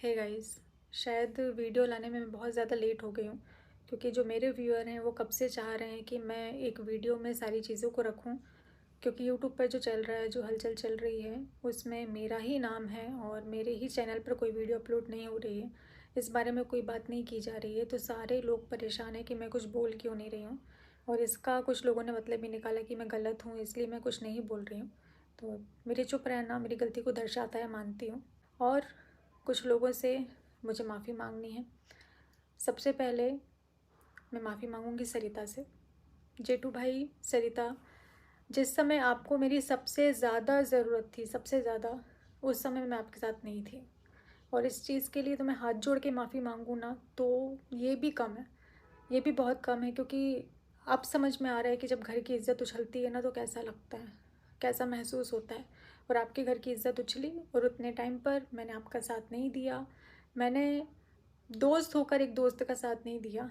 Hey guys, शायद video लाने में मैं बहुत ज़्यादा लेट हो गई हूँ क्योंकि जो मेरे व्यूअर हैं वो कब से चाह रहे हैं कि मैं एक वीडियो में सारी चीज़ों को रखूँ। क्योंकि यूट्यूब पर जो चल रहा है, जो हलचल चल रही है, उसमें मेरा ही नाम है और मेरे ही चैनल पर कोई वीडियो अपलोड नहीं हो रही है। इस बारे में कोई बात नहीं की जा रही है, तो सारे लोग परेशान हैं कि मैं कुछ बोल क्यों नहीं रही हूँ। और इसका कुछ लोगों ने मतलब भी निकाला कि मैं गलत हूँ, इसलिए मैं कुछ नहीं बोल रही हूँ। तो मेरे चुप रहना मेरी गलती को दर्शाता है, मानती हूँ। और कुछ लोगों से मुझे माफ़ी मांगनी है। सबसे पहले मैं माफ़ी मांगूंगी सरिता से। जेठू भाई, सरिता, जिस समय आपको मेरी सबसे ज़्यादा ज़रूरत थी, सबसे ज़्यादा, उस समय मैं आपके साथ नहीं थी। और इस चीज़ के लिए तो मैं हाथ जोड़ के माफ़ी मांगूँ ना, तो ये भी कम है, ये भी बहुत कम है। क्योंकि अब समझ में आ रहा है कि जब घर की इज़्ज़त उछलती है ना, तो कैसा लगता है, कैसा महसूस होता है। और आपके घर की इज़्ज़त उछली और उतने टाइम पर मैंने आपका साथ नहीं दिया। मैंने दोस्त होकर एक दोस्त का साथ नहीं दिया।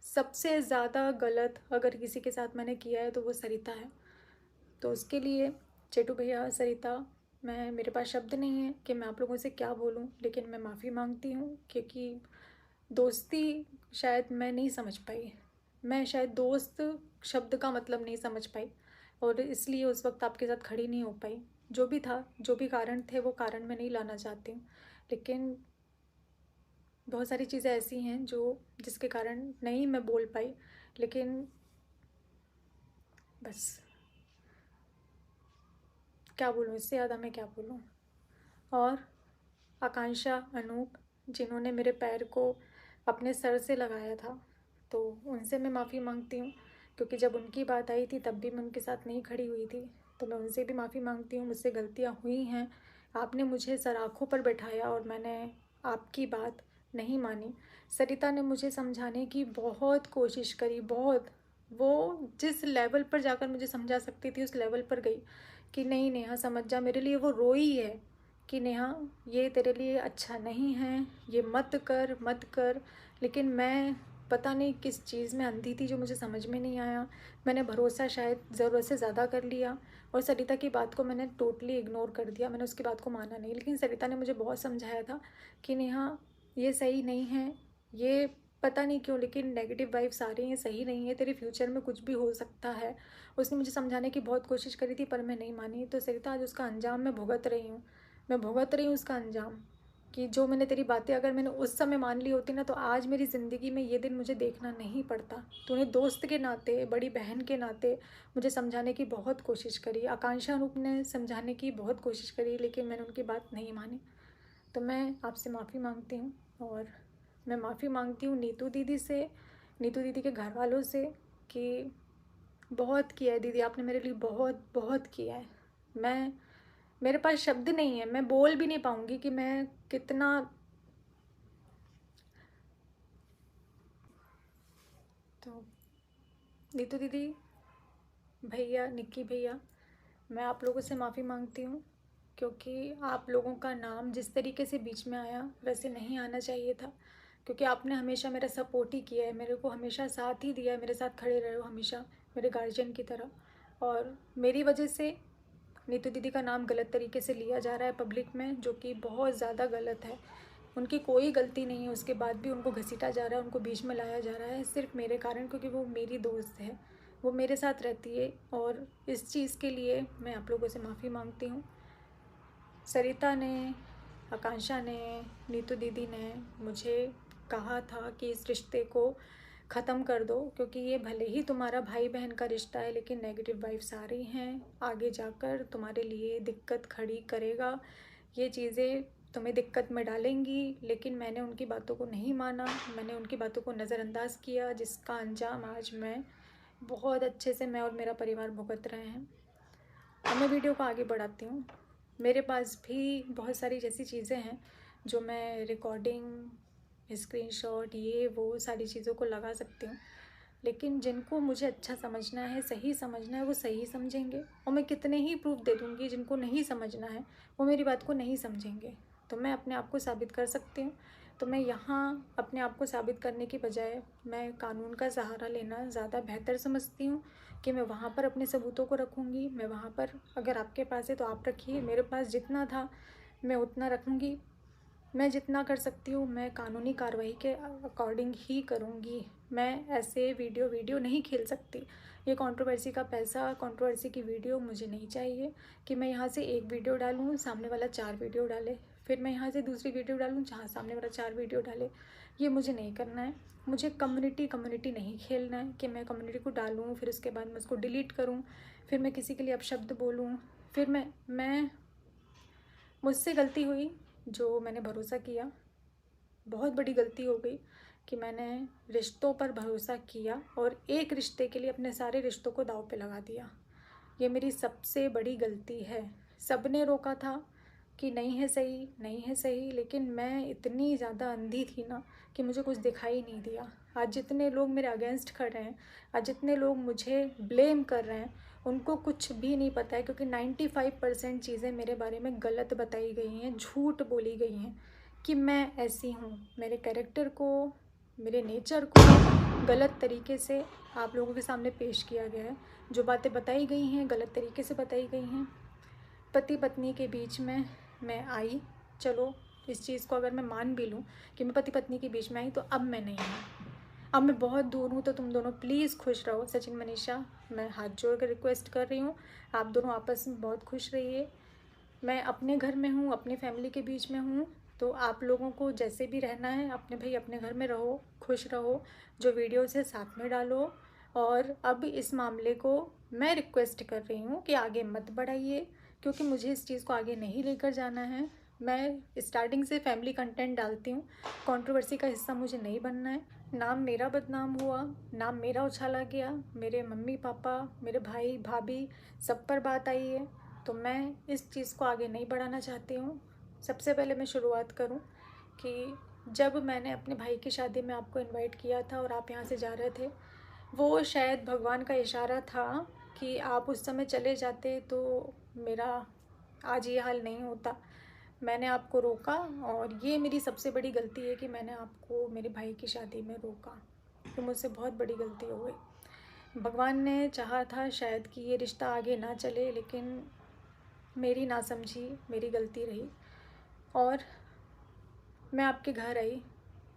सबसे ज़्यादा गलत अगर किसी के साथ मैंने किया है तो वो सरिता है। तो उसके लिए चेटू भैया, सरिता, मेरे पास शब्द नहीं है कि मैं आप लोगों से क्या बोलूं, लेकिन मैं माफ़ी मांगती हूं। क्योंकि दोस्ती शायद मैं नहीं समझ पाई, मैं शायद दोस्त शब्द का मतलब नहीं समझ पाई, और इसलिए उस वक्त आपके साथ खड़ी नहीं हो पाई। जो भी था, जो भी कारण थे, वो कारण मैं नहीं लाना चाहती हूँ, लेकिन बहुत सारी चीज़ें ऐसी हैं जो जिसके कारण नहीं मैं बोल पाई। लेकिन बस, क्या बोलूँ, इससे ज़्यादा मैं क्या बोलूँ। और आकांक्षा, अनूप, जिन्होंने मेरे पैर को अपने सर से लगाया था, तो उनसे मैं माफ़ी मांगती हूँ। क्योंकि जब उनकी बात आई थी तब भी मैं उनके साथ नहीं खड़ी हुई थी, तो मैं उनसे भी माफ़ी मांगती हूँ। मुझसे गलतियाँ हुई हैं, आपने मुझे सराखों पर बैठाया और मैंने आपकी बात नहीं मानी। सरिता ने मुझे समझाने की बहुत कोशिश करी, बहुत। वो जिस लेवल पर जाकर मुझे समझा सकती थी उस लेवल पर गई कि नहीं नेहा समझ जा, मेरे लिए वो रोई है कि नेहा ये तेरे लिए अच्छा नहीं है, ये मत कर मत कर। लेकिन मैं पता नहीं किस चीज़ में अंधी थी जो मुझे समझ में नहीं आया। मैंने भरोसा शायद ज़रूरत से ज़्यादा कर लिया और सरिता की बात को मैंने टोटली इग्नोर कर दिया, मैंने उसकी बात को माना नहीं। लेकिन सरिता ने मुझे बहुत समझाया था कि नेहा ये सही नहीं है, ये पता नहीं क्यों लेकिन नेगेटिव वाइब्स आ रही हैं, सही नहीं है, तेरे फ्यूचर में कुछ भी हो सकता है। उसने मुझे समझाने की बहुत कोशिश करी थी पर मैं नहीं मानी। तो सरिता, आज उसका अंजाम मैं भुगत रही हूँ, मैं भुगत रही हूँ उसका अंजाम। कि जो मैंने तेरी बातें अगर मैंने उस समय मान ली होती ना, तो आज मेरी ज़िंदगी में ये दिन मुझे देखना नहीं पड़ता। तूने दोस्त के नाते, बड़ी बहन के नाते मुझे समझाने की बहुत कोशिश करी, आकांक्षा रूप ने समझाने की बहुत कोशिश करी, लेकिन मैंने उनकी बात नहीं मानी। तो मैं आपसे माफ़ी मांगती हूँ। और मैं माफ़ी मांगती हूँ नीतू दीदी से, नीतू दीदी के घर वालों से, कि बहुत किया है दीदी, आपने मेरे लिए बहुत बहुत किया है। मैं मेरे पास शब्द नहीं है, मैं बोल भी नहीं पाऊंगी कि मैं कितना। तो नीतू दीदी, भैया, निक्की भैया, मैं आप लोगों से माफ़ी मांगती हूँ। क्योंकि आप लोगों का नाम जिस तरीके से बीच में आया वैसे नहीं आना चाहिए था। क्योंकि आपने हमेशा मेरा सपोर्ट ही किया है, मेरे को हमेशा साथ ही दिया है, मेरे साथ खड़े रहे हो हमेशा मेरे गार्जियन की तरह। और मेरी वजह से नीतू दीदी का नाम गलत तरीके से लिया जा रहा है पब्लिक में, जो कि बहुत ज़्यादा गलत है। उनकी कोई गलती नहीं है, उसके बाद भी उनको घसीटा जा रहा है, उनको बीच में लाया जा रहा है सिर्फ मेरे कारण, क्योंकि वो मेरी दोस्त है, वो मेरे साथ रहती है। और इस चीज़ के लिए मैं आप लोगों से माफ़ी मांगती हूँ। सरिता ने, आकांक्षा ने, नीतू दीदी ने मुझे कहा था कि इस रिश्ते को ख़त्म कर दो, क्योंकि ये भले ही तुम्हारा भाई बहन का रिश्ता है, लेकिन नेगेटिव वाइब्स आ रही हैं, आगे जाकर तुम्हारे लिए दिक्कत खड़ी करेगा, ये चीज़ें तुम्हें दिक्कत में डालेंगी। लेकिन मैंने उनकी बातों को नहीं माना, मैंने उनकी बातों को नज़रअंदाज किया, जिसका अंजाम आज मैं बहुत अच्छे से, मैं और मेरा परिवार भुगत रहे हैं। अब मैं वीडियो को आगे बढ़ाती हूँ। मेरे पास भी बहुत सारी जैसी चीज़ें हैं जो मैं रिकॉर्डिंग, स्क्रीनशॉट, ये वो सारी चीज़ों को लगा सकती हूँ। लेकिन जिनको मुझे अच्छा समझना है, सही समझना है, वो सही समझेंगे। और मैं कितने ही प्रूफ दे दूँगी, जिनको नहीं समझना है वो मेरी बात को नहीं समझेंगे। तो मैं अपने आप को साबित कर सकती हूँ। तो मैं यहाँ अपने आप को साबित करने की बजाय मैं कानून का सहारा लेना ज़्यादा बेहतर समझती हूँ। कि मैं वहाँ पर अपने सबूतों को रखूँगी, मैं वहाँ पर, अगर आपके पास है तो आप रखिए, मेरे पास जितना था मैं उतना रखूँगी। मैं जितना कर सकती हूँ मैं कानूनी कार्रवाई के अकॉर्डिंग ही करूँगी। मैं ऐसे वीडियो नहीं खेल सकती। ये कंट्रोवर्सी का पैसा, कंट्रोवर्सी की वीडियो मुझे नहीं चाहिए कि मैं यहाँ से एक वीडियो डालूँ, सामने वाला 4 वीडियो डाले, फिर मैं यहाँ से दूसरी वीडियो डालूँ जहाँ सामने वाला 4 वीडियो डाले। ये मुझे नहीं करना है। मुझे कम्युनिटी नहीं खेलना है कि मैं कम्युनिटी को डालूँ, फिर उसके बाद मैं उसको डिलीट करूँ, फिर मैं किसी के लिए अपशब्द बोलूँ, फिर मैं मुझसे गलती हुई जो मैंने भरोसा किया। बहुत बड़ी गलती हो गई कि मैंने रिश्तों पर भरोसा किया और एक रिश्ते के लिए अपने सारे रिश्तों को दांव पे लगा दिया। ये मेरी सबसे बड़ी गलती है। सबने रोका था कि नहीं है सही, नहीं है सही, लेकिन मैं इतनी ज़्यादा अंधी थी ना कि मुझे कुछ दिखाई नहीं दिया। आज जितने लोग मेरे अगेंस्ट खड़े हैं, आज जितने लोग मुझे ब्लेम कर रहे हैं, उनको कुछ भी नहीं पता है, क्योंकि 95% चीज़ें मेरे बारे में गलत बताई गई हैं, झूठ बोली गई हैं कि मैं ऐसी हूँ। मेरे कैरेक्टर को, मेरे नेचर को गलत तरीके से आप लोगों के सामने पेश किया गया है। जो बातें बताई गई हैं गलत तरीके से बताई गई हैं। पति पत्नी के बीच में मैं आई, चलो इस चीज़ को अगर मैं मान भी लूँ कि मैं पति पत्नी के बीच में आई, तो अब मैं नहीं हूँ, अब मैं बहुत दूर हूँ। तो तुम दोनों प्लीज़ खुश रहो। सचिन मनीषा, मैं हाथ जोड़ कर रिक्वेस्ट कर रही हूँ, आप दोनों आपस में बहुत खुश रहिए। मैं अपने घर में हूँ, अपनी फैमिली के बीच में हूँ, तो आप लोगों को जैसे भी रहना है अपने भाई अपने घर में रहो, खुश रहो। जो वीडियोस है साथ में डालो। और अब इस मामले को मैं रिक्वेस्ट कर रही हूँ कि आगे मत बढ़ाइए, क्योंकि मुझे इस चीज़ को आगे नहीं लेकर जाना है। मैं स्टार्टिंग से फैमिली कंटेंट डालती हूँ, कंट्रोवर्सी का हिस्सा मुझे नहीं बनना है। नाम मेरा बदनाम हुआ, नाम मेरा उछाला गया, मेरे मम्मी पापा, मेरे भाई भाभी सब पर बात आई है, तो मैं इस चीज़ को आगे नहीं बढ़ाना चाहती हूँ। सबसे पहले मैं शुरुआत करूँ कि जब मैंने अपने भाई की शादी में आपको इनवाइट किया था और आप यहाँ से जा रहे थे, वो शायद भगवान का इशारा था कि आप उस समय चले जाते तो मेरा आज ये हाल नहीं होता। मैंने आपको रोका और ये मेरी सबसे बड़ी गलती है कि मैंने आपको मेरे भाई की शादी में रोका। तो मुझसे बहुत बड़ी गलती हो गई। भगवान ने चाहा था शायद कि ये रिश्ता आगे ना चले, लेकिन मेरी नासमझी, मेरी गलती रही। और मैं आपके घर आई,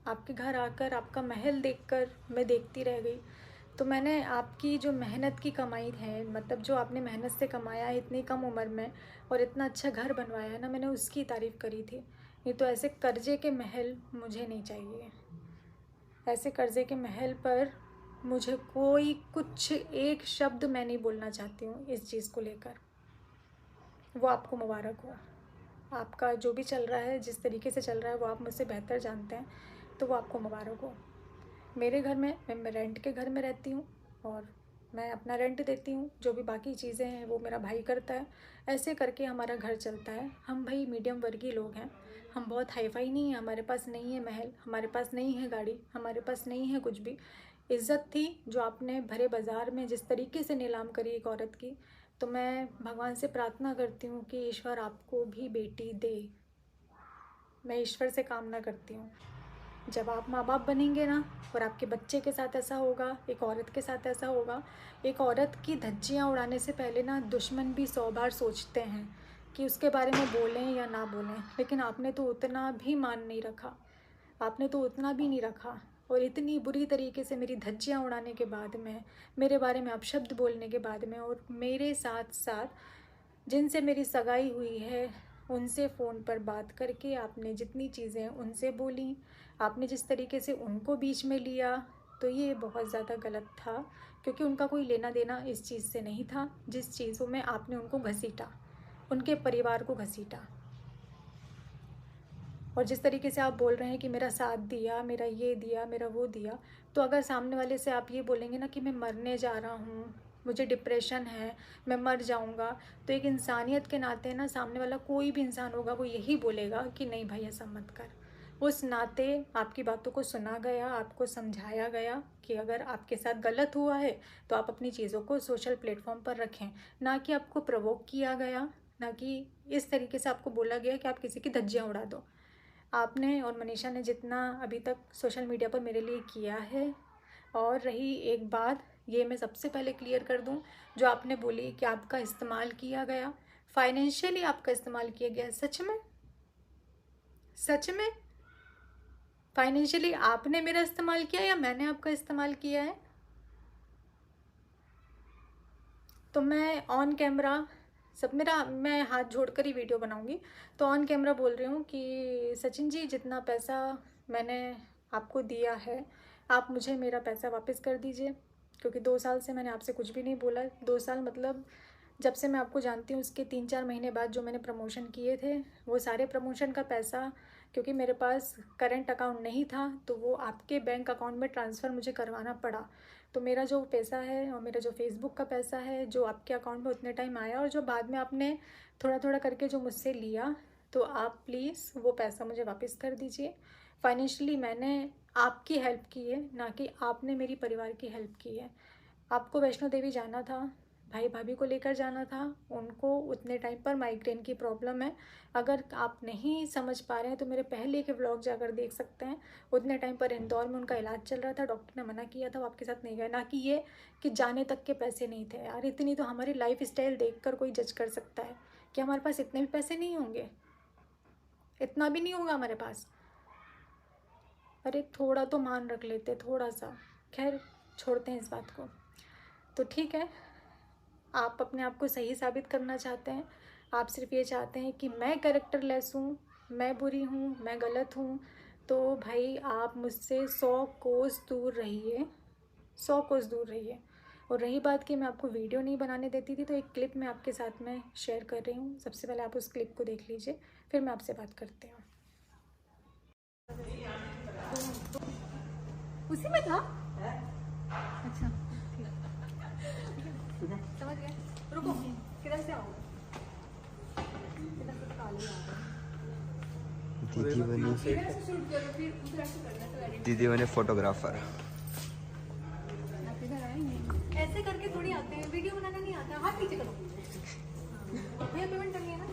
आपके घर आकर आपका महल देखकर मैं देखती रह गई। तो मैंने आपकी जो मेहनत की कमाई है, मतलब जो आपने मेहनत से कमाया है इतनी कम उम्र में और इतना अच्छा घर बनवाया है ना, मैंने उसकी तारीफ़ करी थी। नहीं तो ऐसे कर्जे के महल मुझे नहीं चाहिए। ऐसे कर्जे के महल पर मुझे कोई कुछ एक शब्द मैं नहीं बोलना चाहती हूँ इस चीज़ को लेकर। वो आपको मुबारक हो। आपका जो भी चल रहा है, जिस तरीके से चल रहा है, वो आप मुझसे बेहतर जानते हैं, तो वो आपको मुबारक हो। मेरे घर में मैं रेंट के घर में रहती हूँ और मैं अपना रेंट देती हूँ। जो भी बाकी चीज़ें हैं वो मेरा भाई करता है। ऐसे करके हमारा घर चलता है। हम भाई मीडियम वर्गीय लोग हैं, हम बहुत हाई फाई नहीं हैं। हमारे पास नहीं है महल, हमारे पास नहीं है गाड़ी, हमारे पास नहीं है कुछ भी। इज़्ज़त थी जो आपने भरे बाज़ार में जिस तरीके से नीलाम करी एक औरत की, तो मैं भगवान से प्रार्थना करती हूँ कि ईश्वर आपको भी बेटी दे। मैं ईश्वर से कामना करती हूँ। जब आप माँ बाप बनेंगे ना और आपके बच्चे के साथ ऐसा होगा, एक औरत के साथ ऐसा होगा, एक औरत की धज्जियाँ उड़ाने से पहले ना दुश्मन भी 100 बार सोचते हैं कि उसके बारे में बोलें या ना बोलें। लेकिन आपने तो उतना भी मान नहीं रखा, आपने तो उतना भी नहीं रखा। और इतनी बुरी तरीके से मेरी धज्जियाँ उड़ाने के बाद में, मेरे बारे में अपशब्द बोलने के बाद में, और मेरे साथ साथ जिनसे मेरी सगाई हुई है उनसे फ़ोन पर बात करके आपने जितनी चीज़ें उनसे बोली, आपने जिस तरीके से उनको बीच में लिया, तो ये बहुत ज़्यादा गलत था। क्योंकि उनका कोई लेना देना इस चीज़ से नहीं था जिस चीज़ों में आपने उनको घसीटा, उनके परिवार को घसीटा। और जिस तरीके से आप बोल रहे हैं कि मेरा साथ दिया, मेरा ये दिया, मेरा वो दिया, तो अगर सामने वाले से आप ये बोलेंगे ना कि मैं मरने जा रहा हूँ, मुझे डिप्रेशन है, मैं मर जाऊँगा, तो एक इंसानियत के नाते ना सामने वाला कोई भी इंसान होगा वो यही बोलेगा कि नहीं भाई ऐसा मत कर। उस नाते आपकी बातों को सुना गया, आपको समझाया गया कि अगर आपके साथ गलत हुआ है तो आप अपनी चीज़ों को सोशल प्लेटफॉर्म पर रखें, ना कि आपको प्रवोक किया गया, ना कि इस तरीके से आपको बोला गया कि आप किसी की धज्जियाँ उड़ा दो। आपने और मनीषा ने जितना अभी तक सोशल मीडिया पर मेरे लिए किया है, और रही एक बात, ये मैं सबसे पहले क्लियर कर दूं, जो आपने बोली कि आपका इस्तेमाल किया गया, फाइनेंशियली आपका इस्तेमाल किया गया, सच में सच में फाइनेंशियली आपने मेरा इस्तेमाल किया या मैंने आपका इस्तेमाल किया है? तो मैं ऑन कैमरा मैं हाथ जोड़कर ही वीडियो बनाऊंगी। तो ऑन कैमरा बोल रही हूँ कि सचिन जी, जितना पैसा मैंने आपको दिया है, आप मुझे मेरा पैसा वापस कर दीजिए, क्योंकि 2 साल से मैंने आपसे कुछ भी नहीं बोला। 2 साल मतलब जब से मैं आपको जानती हूँ उसके 3-4 महीने बाद जो मैंने प्रमोशन किए थे, वो सारे प्रमोशन का पैसा, क्योंकि मेरे पास करंट अकाउंट नहीं था, तो वो आपके बैंक अकाउंट में ट्रांसफ़र मुझे करवाना पड़ा। तो मेरा जो पैसा है और मेरा जो फेसबुक का पैसा है जो आपके अकाउंट में उतने टाइम आया, और जो बाद में आपने थोड़ा थोड़ा करके जो मुझसे लिया, तो आप प्लीज़ वो पैसा मुझे वापस कर दीजिए। फाइनेंशियली मैंने आपकी हेल्प की है, ना कि आपने मेरी परिवार की हेल्प की है। आपको वैष्णो देवी जाना था, भाई भाभी को लेकर जाना था, उनको उतने टाइम पर माइग्रेन की प्रॉब्लम है। अगर आप नहीं समझ पा रहे हैं तो मेरे पहले के व्लॉग जाकर देख सकते हैं। उतने टाइम पर इंदौर में उनका इलाज चल रहा था, डॉक्टर ने मना किया था, वो आपके साथ नहीं गए। ना कि ये कि जाने तक के पैसे नहीं थे। यार, इतनी तो हमारी लाइफ स्टाइल देख कर कोई जज कर सकता है कि हमारे पास इतने भी पैसे नहीं होंगे, इतना भी नहीं होगा हमारे पास। अरे थोड़ा तो मान रख लेते, थोड़ा सा। खैर, छोड़ते हैं इस बात को। तो ठीक है, आप अपने आप को सही साबित करना चाहते हैं। आप सिर्फ ये चाहते हैं कि मैं कैरेक्टरलेस हूँ, मैं बुरी हूँ, मैं गलत हूँ। तो भाई, आप मुझसे 100 कोस दूर रहिए, 100 कोस दूर रहिए। और रही बात कि मैं आपको वीडियो नहीं बनाने देती थी, तो एक क्लिप मैं आपके साथ में शेयर कर रही हूँ। सबसे पहले आप उस क्लिप को देख लीजिए, फिर मैं आपसे बात करती हूँ। उसी में था? अच्छा, समझ गए। रुको, किधर से आओगे? किधर से काली आ गई? दीदी बनी इधर से शूट करो, फिर उधर से करना, तो एडिट। दीदी बने फोटोग्राफर। आप इधर आएंगे, ऐसे करके थोड़ी आते हैं, वीडियो बनाना नहीं आता। हाथ पीछे करो भैया, पेमेंट करनी है ना।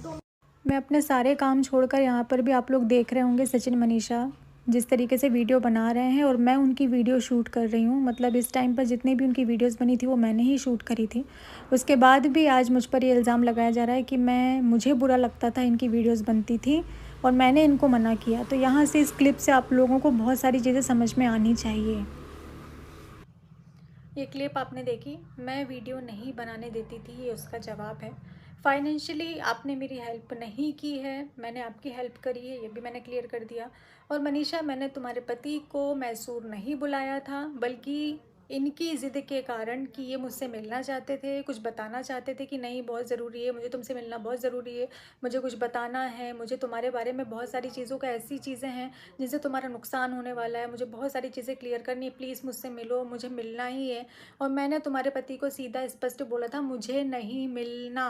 तो मैं अपने सारे काम छोड़कर यहाँ पर भी, आप लोग देख रहे होंगे सचिन मनीषा जिस तरीके से वीडियो बना रहे हैं, और मैं उनकी वीडियो शूट कर रही हूँ। मतलब इस टाइम पर जितनी भी उनकी वीडियोस बनी थी वो मैंने ही शूट करी थी। उसके बाद भी आज मुझ पर ये इल्ज़ाम लगाया जा रहा है कि मुझे बुरा लगता था इनकी वीडियोस बनती थी और मैंने इनको मना किया। तो यहाँ से इस क्लिप से आप लोगों को बहुत सारी चीज़ें समझ में आनी चाहिए। ये क्लिप आपने देखी, मैं वीडियो नहीं बनाने देती थी, ये उसका जवाब है। फाइनेंशियली आपने मेरी हेल्प नहीं की है, मैंने आपकी हेल्प करी है, ये भी मैंने क्लियर कर दिया। और मनीषा, मैंने तुम्हारे पति को मैसूर नहीं बुलाया था, बल्कि इनकी ज़िद के कारण कि ये मुझसे मिलना चाहते थे, कुछ बताना चाहते थे कि नहीं बहुत ज़रूरी है, मुझे तुमसे मिलना बहुत ज़रूरी है, मुझे कुछ बताना है, मुझे तुम्हारे बारे में बहुत सारी चीज़ों का, ऐसी चीज़ें हैं जिनसे तुम्हारा नुकसान होने वाला है, मुझे बहुत सारी चीज़ें क्लियर करनी है, प्लीज़ मुझसे मिलो, मुझे मिलना ही है। और मैंने तुम्हारे पति को सीधा स्पष्ट बोला था, मुझे नहीं मिलना,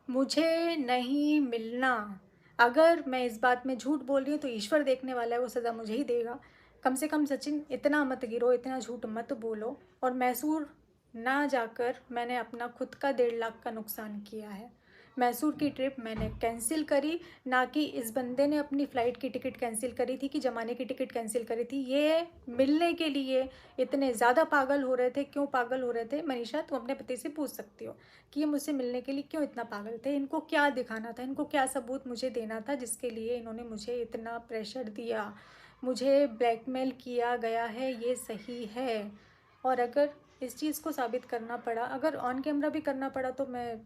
मुझे नहीं मिलना। अगर मैं इस बात में झूठ बोल रही हूँ तो ईश्वर देखने वाला है, वो सज़ा मुझे ही देगा। कम से कम सचिन, इतना मत गिरो, इतना झूठ मत बोलो। और मैसूर ना जाकर मैंने अपना खुद का 1.5 लाख का नुकसान किया है। मैसूर की ट्रिप मैंने कैंसिल करी, ना कि इस बंदे ने अपनी फ़्लाइट की टिकट कैंसिल करी थी, कि जमाने की टिकट कैंसिल करी थी। ये मिलने के लिए इतने ज़्यादा पागल हो रहे थे। क्यों पागल हो रहे थे मनीषा, तुम अपने पति से पूछ सकती हो कि ये मुझसे मिलने के लिए क्यों इतना पागल थे। इनको क्या दिखाना था, इनको क्या सबूत मुझे देना था जिसके लिए इन्होंने मुझे इतना प्रेशर दिया, मुझे ब्लैकमेल किया गया है, ये सही है। और अगर इस चीज़ को साबित करना पड़ा, अगर ऑन कैमरा भी करना पड़ा, तो मैं,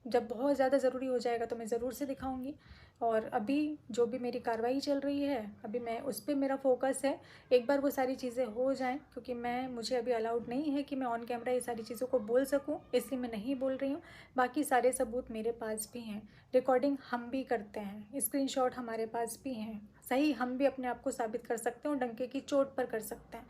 जब बहुत ज़्यादा ज़रूरी हो जाएगा तो मैं ज़रूर से दिखाऊंगी। और अभी जो भी मेरी कार्रवाई चल रही है, अभी मैं उस पर मेरा फोकस है। एक बार वो सारी चीज़ें हो जाएं, क्योंकि मुझे अभी अलाउड नहीं है कि मैं ऑन कैमरा ये सारी चीज़ों को बोल सकूं, इसलिए मैं नहीं बोल रही हूँ। बाकी सारे सबूत मेरे पास भी हैं, रिकॉर्डिंग हम भी करते हैं, स्क्रीनशॉट हमारे पास भी हैं। सही, हम भी अपने आप को साबित कर सकते हैं और डंके की चोट पर कर सकते हैं।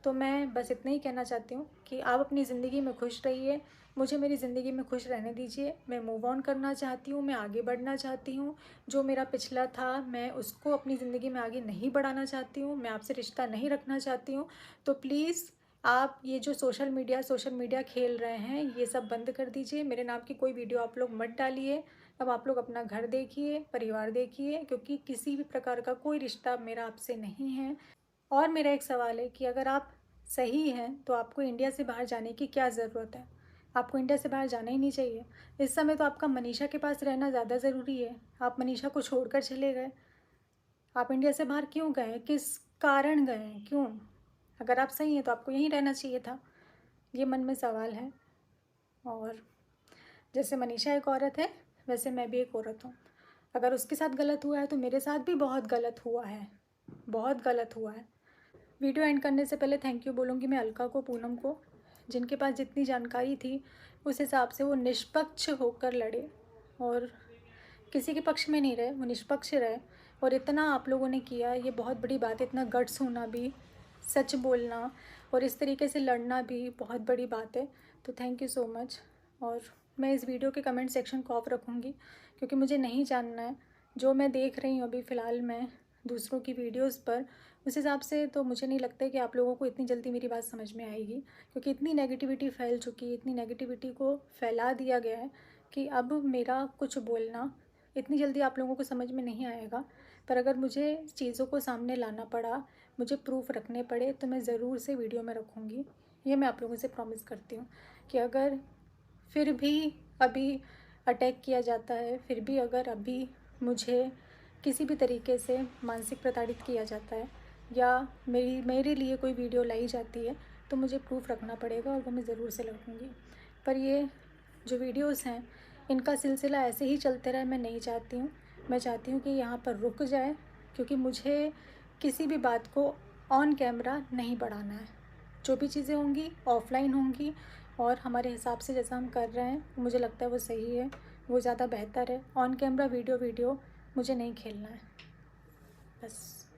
तो मैं बस इतना ही कहना चाहती हूँ कि आप अपनी ज़िंदगी में खुश रहिए, मुझे मेरी ज़िंदगी में खुश रहने दीजिए। मैं मूव ऑन करना चाहती हूँ, मैं आगे बढ़ना चाहती हूँ। जो मेरा पिछला था, मैं उसको अपनी ज़िंदगी में आगे नहीं बढ़ाना चाहती हूँ, मैं आपसे रिश्ता नहीं रखना चाहती हूँ। तो प्लीज़ आप ये जो सोशल मीडिया खेल रहे हैं, ये सब बंद कर दीजिए। मेरे नाम की कोई वीडियो आप लोग मत डालिए। अब आप लोग अपना घर देखिए, परिवार देखिए, क्योंकि किसी भी प्रकार का कोई रिश्ता मेरा आपसे नहीं है। और मेरा एक सवाल है कि अगर आप सही हैं तो आपको इंडिया से बाहर जाने की क्या ज़रूरत है? आपको इंडिया से बाहर जाना ही नहीं चाहिए। इस समय तो आपका मनीषा के पास रहना ज़्यादा ज़रूरी है। आप मनीषा को छोड़कर चले गए। आप इंडिया से बाहर क्यों गए, किस कारण गए, क्यों? अगर आप सही हैं तो आपको यहीं रहना चाहिए था, ये मन में सवाल है। और जैसे मनीषा एक औरत है, वैसे मैं भी एक औरत हूँ। अगर उसके साथ गलत हुआ है तो मेरे साथ भी बहुत गलत हुआ है, बहुत गलत हुआ है। वीडियो एंड करने से पहले थैंक यू बोलूँगी मैं अलका को, पूनम को, जिनके पास जितनी जानकारी थी उस हिसाब से वो निष्पक्ष होकर लड़े और किसी के पक्ष में नहीं रहे, वो निष्पक्ष रहे। और इतना आप लोगों ने किया, ये बहुत बड़ी बात है। इतना गट्स होना भी, सच बोलना और इस तरीके से लड़ना भी बहुत बड़ी बात है। तो थैंक यू सो मच। और मैं इस वीडियो के कमेंट सेक्शन को ऑफ रखूँगी, क्योंकि मुझे नहीं जानना है जो मैं देख रही हूँ अभी फ़िलहाल मैं दूसरों की वीडियोज़ पर, उस हिसाब से तो मुझे नहीं लगता है कि आप लोगों को इतनी जल्दी मेरी बात समझ में आएगी, क्योंकि इतनी नेगेटिविटी फैल चुकी है, इतनी नेगेटिविटी को फैला दिया गया है कि अब मेरा कुछ बोलना इतनी जल्दी आप लोगों को समझ में नहीं आएगा। पर अगर मुझे चीज़ों को सामने लाना पड़ा, मुझे प्रूफ रखने पड़े, तो मैं ज़रूर से वीडियो में रखूँगी। ये मैं आप लोगों से प्रॉमिस करती हूँ कि अगर फिर भी अभी अटैक किया जाता है, फिर भी अगर अभी मुझे किसी भी तरीके से मानसिक प्रताड़ित किया जाता है या मेरे लिए कोई वीडियो लाई जाती है, तो मुझे प्रूफ रखना पड़ेगा और वो मैं ज़रूर से रखूँगी। पर ये जो वीडियोज़ हैं, इनका सिलसिला ऐसे ही चलते रहे, मैं नहीं चाहती हूँ। मैं चाहती हूँ कि यहाँ पर रुक जाए, क्योंकि मुझे किसी भी बात को ऑन कैमरा नहीं बढ़ाना है। जो भी चीज़ें होंगी ऑफलाइन होंगी, और हमारे हिसाब से जैसा हम कर रहे हैं मुझे लगता है वो सही है, वो ज़्यादा बेहतर है। ऑन कैमरा वीडियो मुझे नहीं खेलना है, बस।